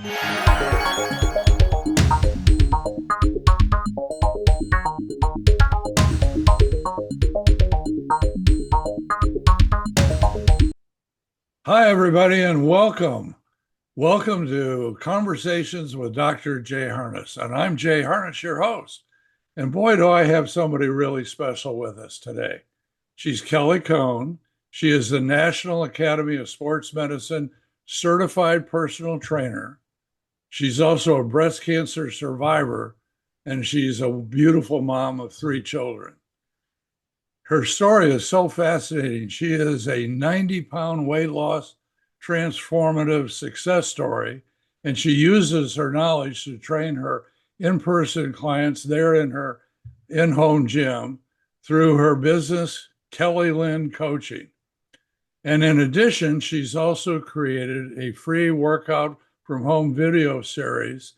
Hi, everybody, and welcome. Welcome to Conversations with Dr. Jay Harness. And I'm Jay Harness, your host. And boy, do I have somebody really special with us today. She's Kelly Kohn. She is the National Academy of Sports Medicine certified personal trainer. She's also a breast cancer survivor, and she's a beautiful mom of 3 children. Her story is so fascinating. She is a 90-pound weight loss transformative success story, and she uses her knowledge to train her in-person clients there in her in-home gym through her business, Kelly Lynn Coaching. And in addition, she's also created a free workout from home video series,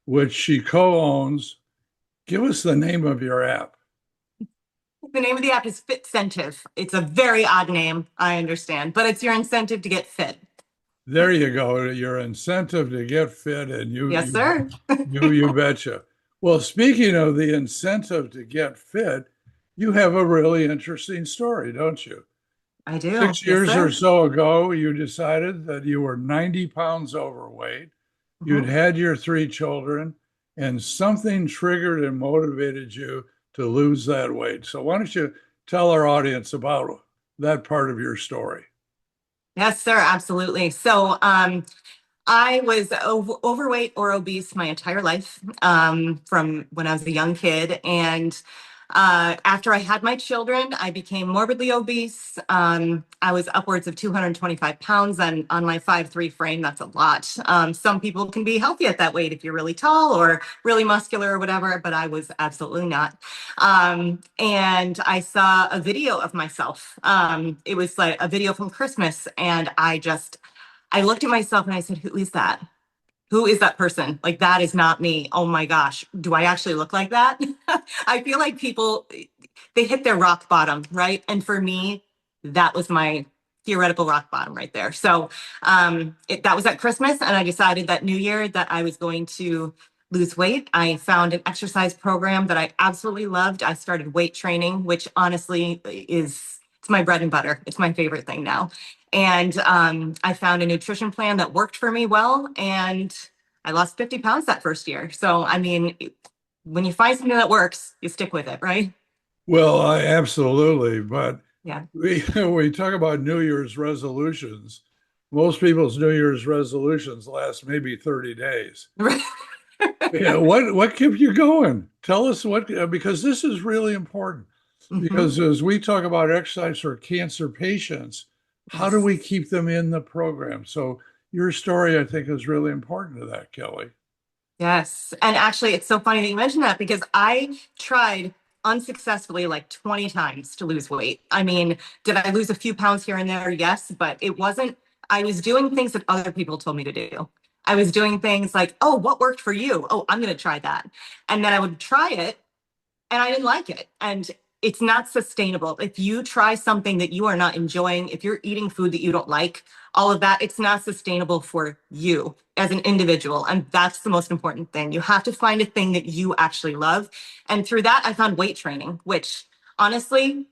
which she co-owns. Give us the name of your app. The name of the app is Fitcentive. It's a very odd name, I understand, but it's your incentive to get fit. There you go. Your incentive to get fit, and Yes, sir. you betcha. Well, speaking of the incentive to get fit, you have a really interesting story, don't you? I do. 6 years or so ago, you decided that you were 90 pounds overweight. You'd had your 3 children, and something triggered and motivated you to lose that weight. So why don't you tell our audience about that part of your story? Yes, sir. Absolutely. So I was overweight or obese my entire life from when I was a young kid. And after I had my children, I became morbidly obese. I was upwards of 225 pounds on my 5'3" frame. That's a lot. Some people can be healthy at that weight if you're really tall or really muscular or whatever, but I was absolutely not. And I saw a video of myself. It was like a video from Christmas. And I looked at myself and I said, who is that? Who is that person? Like, that is not me. Oh my gosh. Do I actually look like that? I feel like people, they hit their rock bottom, right? And for me, that was my theoretical rock bottom right there. So that was at Christmas, and I decided that New Year that I was going to lose weight. I found an exercise program that I absolutely loved. I started weight training, which honestly it's my bread and butter. It's my favorite thing now. And I found a nutrition plan that worked for me well, and I lost 50 pounds that first year. So, I mean, when you find something that works, you stick with it, right? Well, absolutely. But Yeah. we talk about New Year's resolutions. Most people's New Year's resolutions last maybe 30 days. Yeah, what kept you going? Tell us because this is really important. Because as we talk about exercise for cancer patients, how do we keep them in the program? So your story, I think, is really important to that, Kelly. Yes. And actually, it's so funny that you mentioned that because I tried unsuccessfully like 20 times to lose weight. I mean, did I lose a few pounds here and there? Yes, but I was doing things that other people told me to do. I was doing things like, oh, what worked for you? Oh, I'm going to try that. And then I would try it and I didn't like it. And it's not sustainable. If you try something that you are not enjoying, if you're eating food that you don't like, all of that, it's not sustainable for you as an individual. And that's the most important thing. You have to find a thing that you actually love. And through that, I found weight training, which honestly,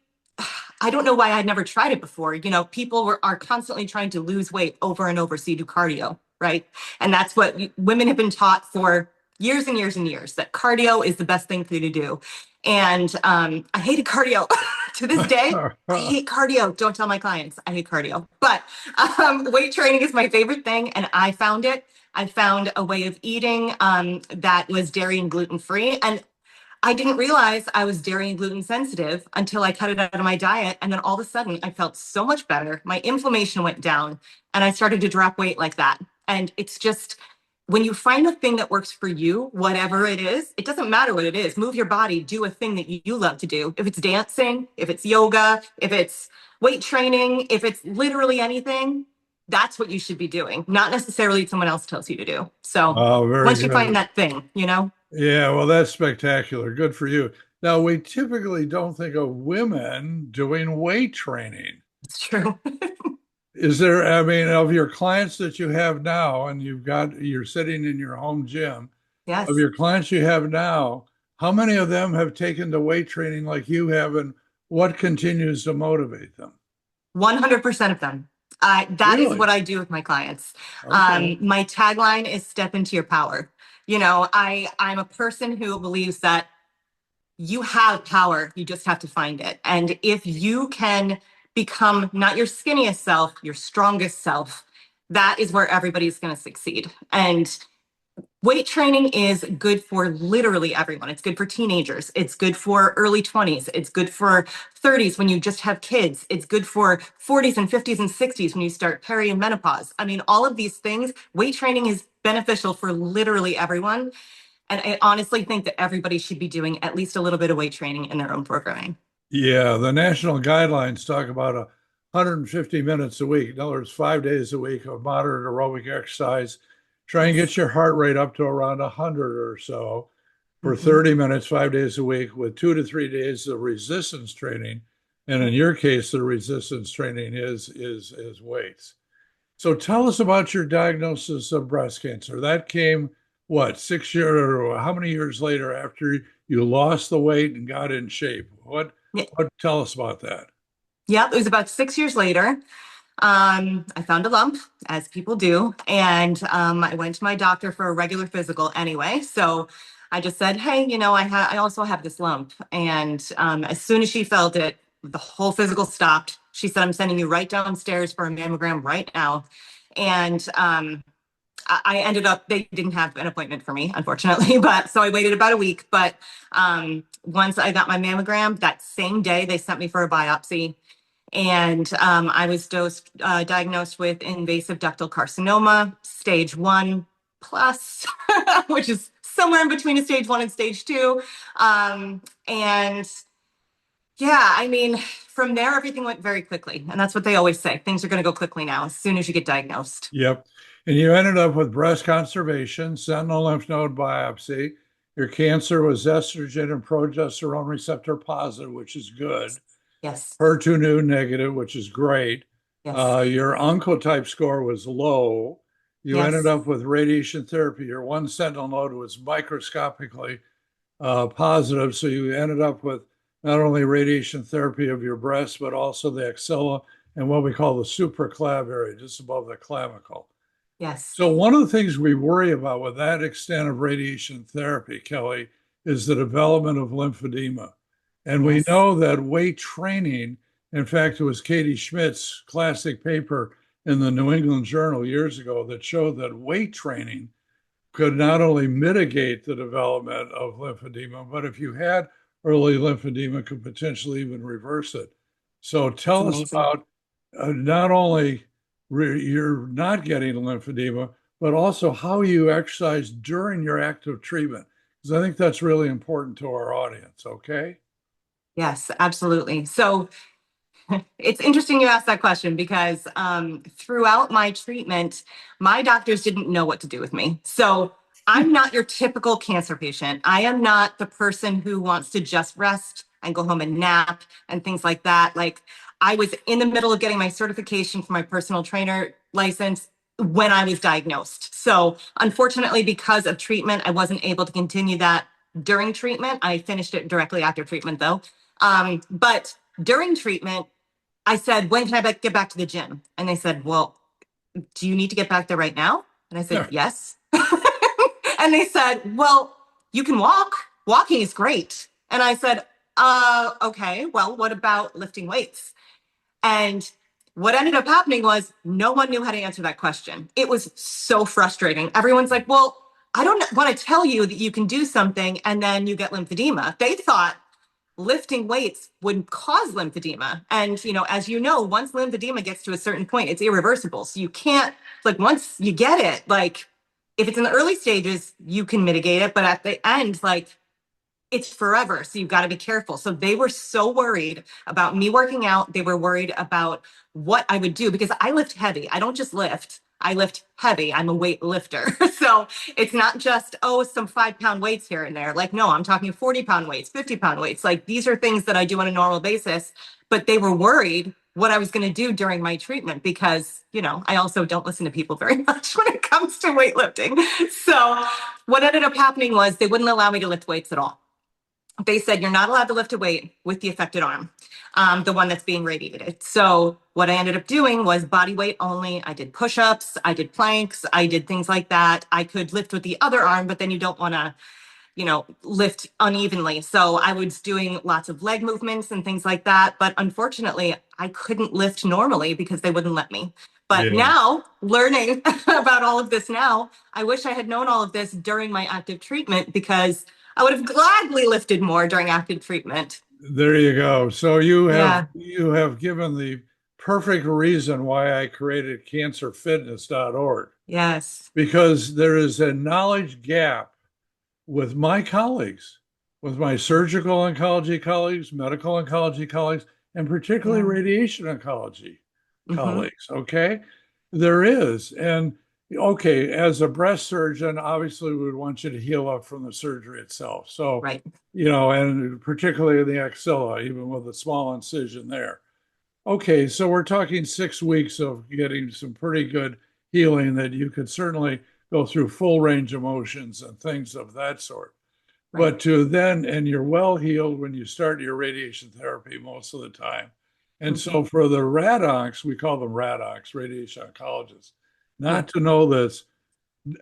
I don't know why I'd never tried it before. You know, people are constantly trying to lose weight over and over. So you do cardio, right? And that's what women have been taught for years and years and years, that cardio is the best thing for you to do. And I hated cardio to this day. I hate cardio. Don't tell my clients I hate cardio. But weight training is my favorite thing. And I found it. I found a way of eating that was dairy and gluten-free. And I didn't realize I was dairy and gluten sensitive until I cut it out of my diet. And then all of a sudden, I felt so much better. My inflammation went down and I started to drop weight like that. And it's just, when you find the thing that works for you, whatever it is, it doesn't matter what it is. Move your body, do a thing that you love to do. If it's dancing, if it's yoga, if it's weight training, if it's literally anything, that's what you should be doing, not necessarily what someone else tells you to do. So once you find that thing, you know? Yeah, well, that's spectacular. Good for you. Now, we typically don't think of women doing weight training. It's true. is there, I mean, of your clients that you have now, and you're sitting in your home gym, of Yes. your clients you have now, how many of them have taken to weight training like you have, and what continues to motivate them? 100% of them. That is what Really? I do with my clients. Okay. My tagline is step into your power. I'm a person who believes that you have power, you just have to find it. And if you can become not your skinniest self, your strongest self, that is where everybody's going to succeed. And weight training is good for literally everyone. It's good for teenagers. It's good for early 20s. It's good for 30s when you just have kids. It's good for 40s and 50s and 60s when you start peri and menopause. I mean, all of these things, weight training is beneficial for literally everyone. And I honestly think that everybody should be doing at least a little bit of weight training in their own programming. Yeah, the national guidelines talk about 150 minutes a week. In other words, 5 days a week of moderate aerobic exercise. Try and Yes. get your heart rate up to around 100 or so for Mhm. 30 minutes, 5 days a week, with 2 to 3 days of resistance training. And in your case, the resistance training is weights. So tell us about your diagnosis of breast cancer. That came, what, 6 years or how many years later after you lost the weight and got in shape? Yeah. What tell us about that? Yeah, it was about 6 years later. I found a lump, as people do, and I went to my doctor for a regular physical anyway. So I just said, "Hey, I also have this lump." And as soon as she felt it, the whole physical stopped. She said, "I'm sending you right downstairs for a mammogram right now." And I ended up, they didn't have an appointment for me, unfortunately, but so I waited about a week. But once I got my mammogram, that same day they sent me for a biopsy. And I was diagnosed with invasive ductal carcinoma, stage 1 plus, which is somewhere in between a stage 1 and stage 2. And yeah, I mean, from there, everything went very quickly. And that's what they always say. Things are going to go quickly now as soon as you get diagnosed. Yep. And you ended up with breast conservation, sentinel lymph node biopsy. Your cancer was estrogen and progesterone receptor positive, which is good. Yes. HER2 new negative, which is great. Yes. Your oncotype score was low. You ended Yes. up with radiation therapy. Your one sentinel node was microscopically positive. So you ended up with not only radiation therapy of your breast, but also the axilla and what we call the supraclav area, just above the clavicle. Yes. So one of the things we worry about with that extent of radiation therapy, Kelly, is the development of lymphedema. And we Yes. know that weight training, in fact, it was Katie Schmidt's classic paper in the New England Journal years ago that showed that weight training could not only mitigate the development of lymphedema, but if you had early lymphedema, could potentially even reverse it. So It's tell us amazing. about not only you're not getting lymphedema, but also how you exercise during your active treatment. Because I think that's really important to our audience. Okay. Yes, absolutely. So it's interesting you asked that question because throughout my treatment, my doctors didn't know what to do with me. So I'm not your typical cancer patient. I am not the person who wants to just rest and go home and nap and things like that. Like I was in the middle of getting my certification for my personal trainer license when I was diagnosed. So unfortunately, because of treatment, I wasn't able to continue that during treatment. I finished it directly after treatment though. But during treatment, I said, when can I get back to the gym? And they said, well, do you need to get back there right now? And I said, Yeah. yes. And they said, well, you can walk. Walking is great. And I said, okay, well, what about lifting weights? And what ended up happening was no one knew how to answer that question. It was so frustrating. Everyone's like, well, I don't want to tell you that you can do something and then you get lymphedema. They thought lifting weights would cause lymphedema. And, as you know, once lymphedema gets to a certain point, it's irreversible. So you can't, like, once you get it, like, if it's in the early stages, you can mitigate it. But at the end, like, it's forever. So you've got to be careful. So they were so worried about me working out. They were worried about what I would do because I lift heavy. I don't just lift. I lift heavy. I'm a weight lifter. So it's not just, oh, some 5 pound weights here and there. Like, no, I'm talking 40 pound weights, 50 pound weights. Like these are things that I do on a normal basis. But they were worried what I was going to do during my treatment because, I also don't listen to people very much when it comes to weightlifting. So what ended up happening was they wouldn't allow me to lift weights at all. They said, you're not allowed to lift a weight with the affected arm, the one that's being radiated. So what I ended up doing was body weight only. I did push-ups, I did planks, I did things like that. I could lift with the other arm, but then you don't want to lift unevenly. So I was doing lots of leg movements and things like that. But unfortunately, I couldn't lift normally because they wouldn't let me. But Yeah. now, learning about all of this now, I wish I had known all of this during my active treatment because I would have gladly lifted more during active treatment. There you go. So Yeah. you have given the perfect reason why I created cancerfitness.org, Yes. because there is a knowledge gap with my colleagues, with my surgical oncology colleagues, medical oncology colleagues, and particularly Yeah. radiation oncology Mm-hmm. colleagues. Okay. There is. And okay, as a breast surgeon, obviously we would want you to heal up from the surgery itself. So, Right. and particularly in the axilla, even with a small incision there. Okay, so we're talking 6 weeks of getting some pretty good healing that you could certainly go through full range of motions and things of that sort. Right. But to then, and you're well healed when you start your radiation therapy most of the time. And Mm-hmm. so for the radoncs, we call them radoncs, radiation oncologists, Yeah. not to know this,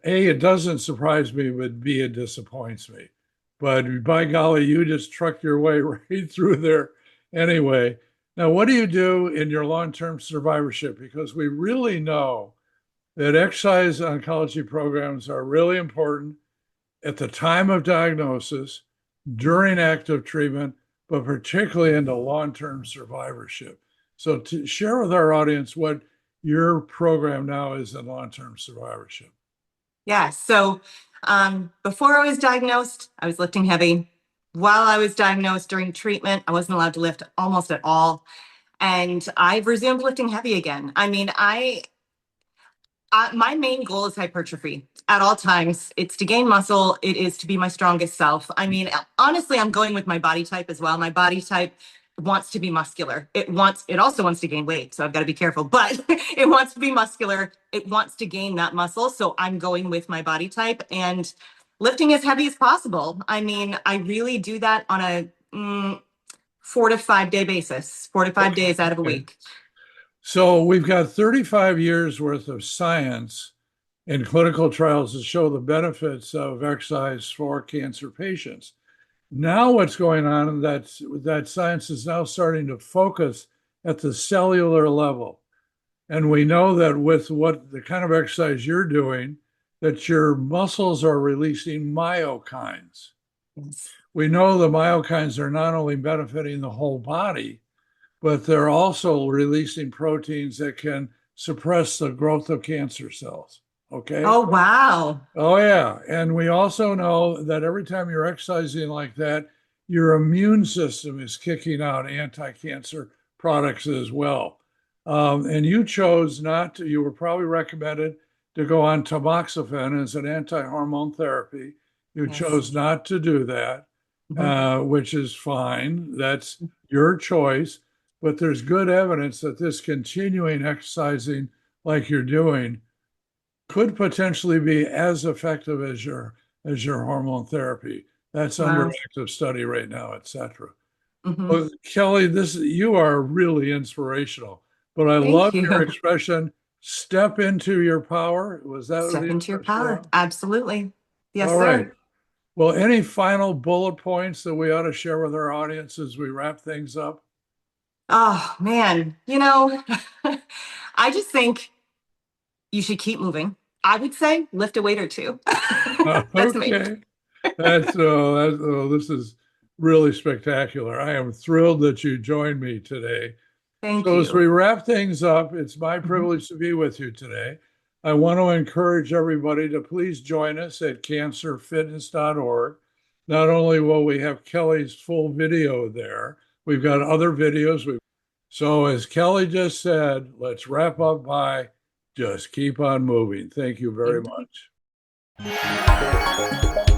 A, it doesn't surprise me, but B, it disappoints me. But by golly, you just trucked your way right through there anyway. Now, what do you do in your long-term survivorship? Because we really know that exercise oncology programs are really important at the time of diagnosis, during active treatment, but particularly into long-term survivorship. So to share with our audience what your program now is in long-term survivorship. Yeah. So before I was diagnosed, I was lifting heavy. While I was diagnosed during treatment, I wasn't allowed to lift almost at all. And I've resumed lifting heavy again. I mean, my main goal is hypertrophy at all times. It's to gain muscle. It is to be my strongest self. I mean, honestly, I'm going with my body type as well. My body type wants to be muscular. It also wants to gain weight. So I've got to be careful, but it wants to be muscular. It wants to gain that muscle. So I'm going with my body type and lifting as heavy as possible. I mean, I really do that on a 4 to 5 day basis, 4 to 5 days out of a Okay. week. So we've got 35 years worth of science in clinical trials to show the benefits of exercise for cancer patients. Now what's going on, that science is now starting to focus at the cellular level. And we know that with what the kind of exercise you're doing, that your muscles are releasing myokines. Yes. We know the myokines are not only benefiting the whole body, but they're also releasing proteins that can suppress the growth of cancer cells. Okay. Oh, wow. Oh, yeah. And we also know that every time you're exercising like that, your immune system is kicking out anti-cancer products as well. And you chose not to, you were probably recommended to go on tamoxifen as an anti-hormone therapy. You Yes. chose not to do that, Mhm. which is fine. That's your choice. But there's good evidence that this continuing exercising like you're doing could potentially be as effective as your hormone therapy. That's under Wow. active study right now, et cetera. Hmm. Well, Kelly, this you are really inspirational. But I Thank love your you. expression, step into your power. Was that Step the into your expression? power. Absolutely. Yes, All right. sir. Well, any final bullet points that we ought to share with our audience as we wrap things up? Oh, man. I just think you should keep moving. I would say lift a weight or two. That's me. Okay. This is really spectacular. I am thrilled that you joined me today. Thank So as you. we wrap things up, it's my Mhm. privilege to be with you today. I want to encourage everybody to please join us at cancerfitness.org. Not only will we have Kelly's full video there, we've got other videos. So as Kelly just said, let's wrap up by just keep on moving. Thank you very Keep moving. much.